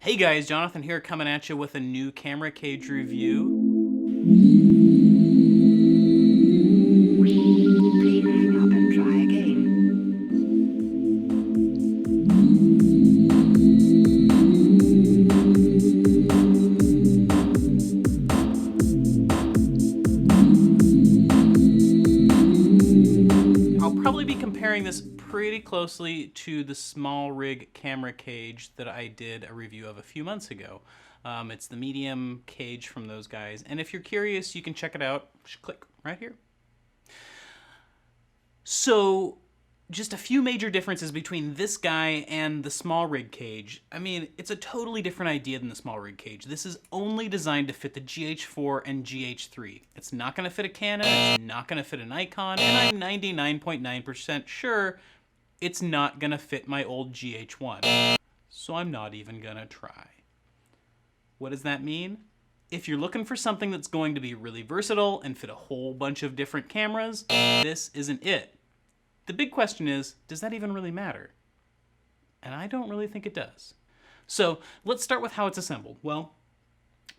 Hey guys, Jonathan here coming at you with a new camera cage review. Please hang up and try again. I'll probably be comparing this pretty closely to the small rig camera cage that I did a review of a few months ago. It's the medium cage from those guys, and if you're curious, you can check it out. Just click right here. So, just a few major differences between this guy and the small rig cage. I mean, it's a totally different idea than the small rig cage. This is only designed to fit the GH4 and GH3. It's not going to fit a Canon, it's not going to fit a Nikon, and I'm 99.9% sure it's not going to fit my old GH1. So I'm not even going to try. What does that mean? If you're looking for something that's going to be really versatile and fit a whole bunch of different cameras, this isn't it. The big question is, does that even really matter? And I don't really think it does. So let's start with how it's assembled. Well,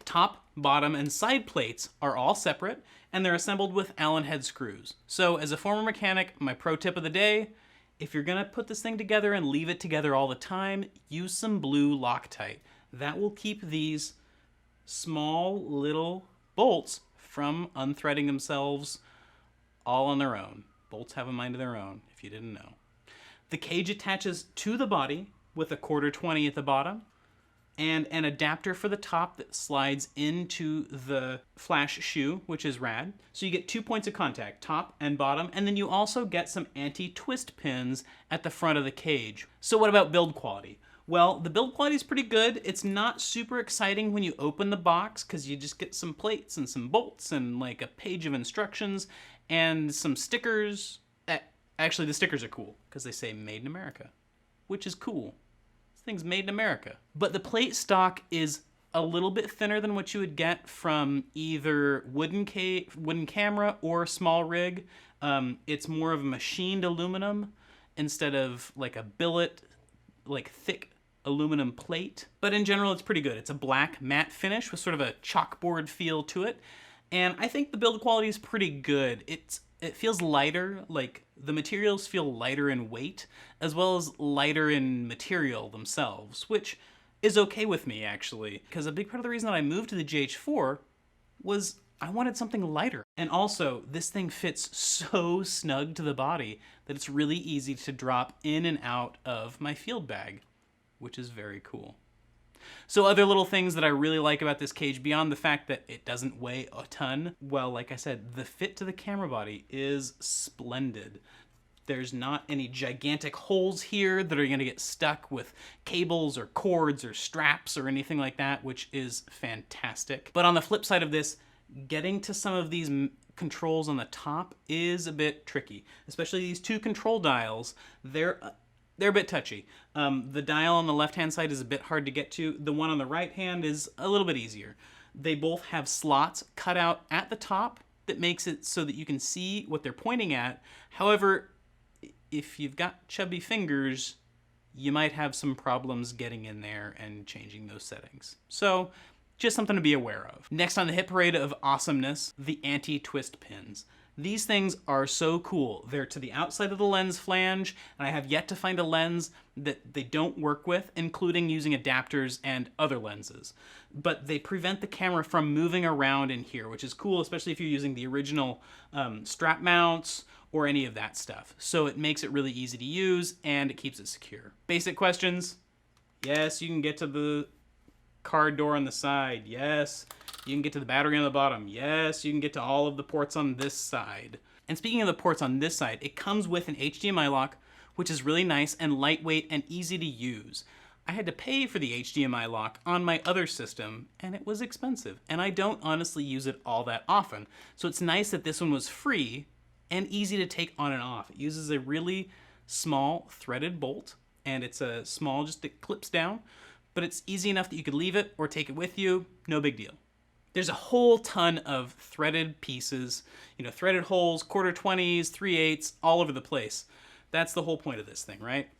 top, bottom, and side plates are all separate, and they're assembled with Allen head screws. So as a former mechanic, my pro tip of the day, if you're gonna put this thing together and leave it together all the time, use some blue Loctite. That will keep these small little bolts from unthreading themselves all on their own. Bolts have a mind of their own, if you didn't know. The cage attaches to the body with a 1/4-20 at the bottom and an adapter for the top that slides into the flash shoe, which is rad. So you get 2 points of contact, top and bottom, and then you also get some anti-twist pins at the front of the cage. So what about build quality? Well, the build quality is pretty good. It's not super exciting when you open the box because you just get some plates and some bolts and like a page of instructions and some stickers. Actually, the stickers are cool because they say Made in America, which is cool. This thing's made in America. But the plate stock is a little bit thinner than what you would get from either wooden camera or small rig. It's more of a machined aluminum instead of like a billet, like thick aluminum plate. But in general, it's pretty good. It's a black matte finish with sort of a chalkboard feel to it. And I think the build quality is pretty good. It feels lighter, like the materials feel lighter in weight, as well as lighter in material themselves, which is okay with me actually, because a big part of the reason that I moved to the GH4 was I wanted something lighter. And also, this thing fits so snug to the body that it's really easy to drop in and out of my field bag, which is very cool. So other little things that I really like about this cage, beyond the fact that it doesn't weigh a ton, well, like I said, the fit to the camera body is splendid. There's not any gigantic holes here that are gonna get stuck with cables or cords or straps or anything like that, which is fantastic. But on the flip side of this, getting to some of these controls on the top is a bit tricky, especially these two control dials. They're a bit touchy. The dial on the left-hand side is a bit hard to get to. The one on the right hand is a little bit easier. They both have slots cut out at the top that makes it so that you can see what they're pointing at. However, if you've got chubby fingers, you might have some problems getting in there and changing those settings. So, just something to be aware of. Next on the hit parade of awesomeness, the anti-twist pins. These things are so cool. They're to the outside of the lens flange, and I have yet to find a lens that they don't work with, including using adapters and other lenses. But they prevent the camera from moving around in here, which is cool, especially if you're using the original strap mounts or any of that stuff. So it makes it really easy to use, and it keeps it secure. Basic questions. Yes, you can get to the car door on the side. Yes. You can get to the battery on the bottom. Yes, you can get to all of the ports on this side. And speaking of the ports on this side, it comes with an HDMI lock, which is really nice and lightweight and easy to use. I had to pay for the HDMI lock on my other system, and it was expensive. And I don't honestly use it all that often. So it's nice that this one was free and easy to take on and off. It uses a really small threaded bolt, and it's a small, just it clips down, but it's easy enough that you could leave it or take it with you, no big deal. There's a whole ton of threaded pieces, threaded holes, 1/4-20s, 3/8, all over the place. That's the whole point of this thing, right?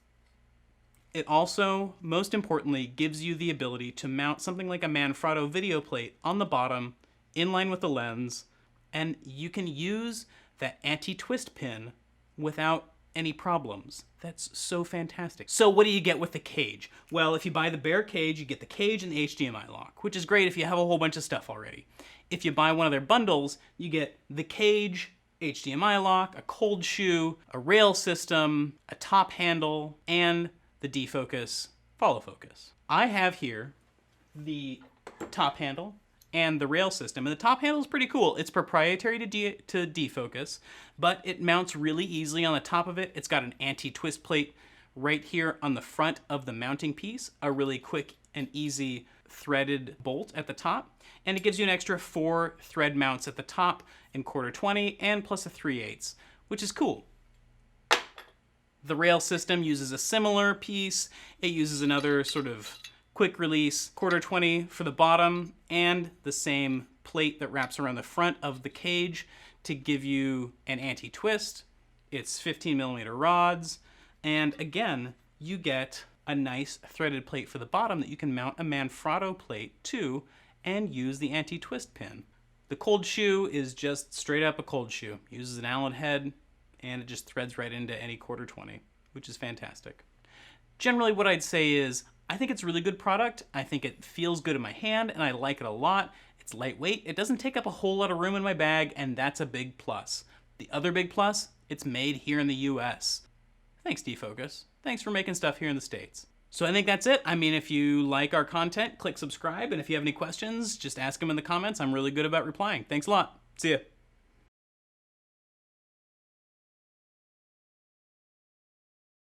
It also, most importantly, gives you the ability to mount something like a Manfrotto video plate on the bottom, in line with the lens, and you can use that anti-twist pin without any problems. That's so fantastic. So what do you get with the cage? Well, if you buy the bare cage, you get the cage and the HDMI lock, which is great if you have a whole bunch of stuff already. If you buy one of their bundles, you get the cage, HDMI lock, a cold shoe, a rail system, a top handle, and the defocus, follow focus. I have here the top handle and the rail system, and the top handle is pretty cool. It's proprietary to defocus, but it mounts really easily on the top of it. It's got an anti-twist plate right here on the front of the mounting piece, a really quick and easy threaded bolt at the top, and it gives you an extra 4 thread mounts at the top in 1/4-20 and plus a 3/8, which is cool. The rail system uses a similar piece. It uses another sort of quick release 1/4-20 for the bottom and the same plate that wraps around the front of the cage to give you an anti-twist. It's 15mm rods, and again, you get a nice threaded plate for the bottom that you can mount a Manfrotto plate to and use the anti-twist pin. The cold shoe is just straight up a cold shoe. It uses an Allen head, and it just threads right into any 1/4-20, which is fantastic. Generally, what I'd say is, I think it's a really good product. I think it feels good in my hand, and I like it a lot. It's lightweight. It doesn't take up a whole lot of room in my bag, and that's a big plus. The other big plus, it's made here in the US. Thanks, Defocus. Thanks for making stuff here in the States. So I think that's it. I mean, if you like our content, click subscribe, and if you have any questions, just ask them in the comments. I'm really good about replying. Thanks a lot. See ya.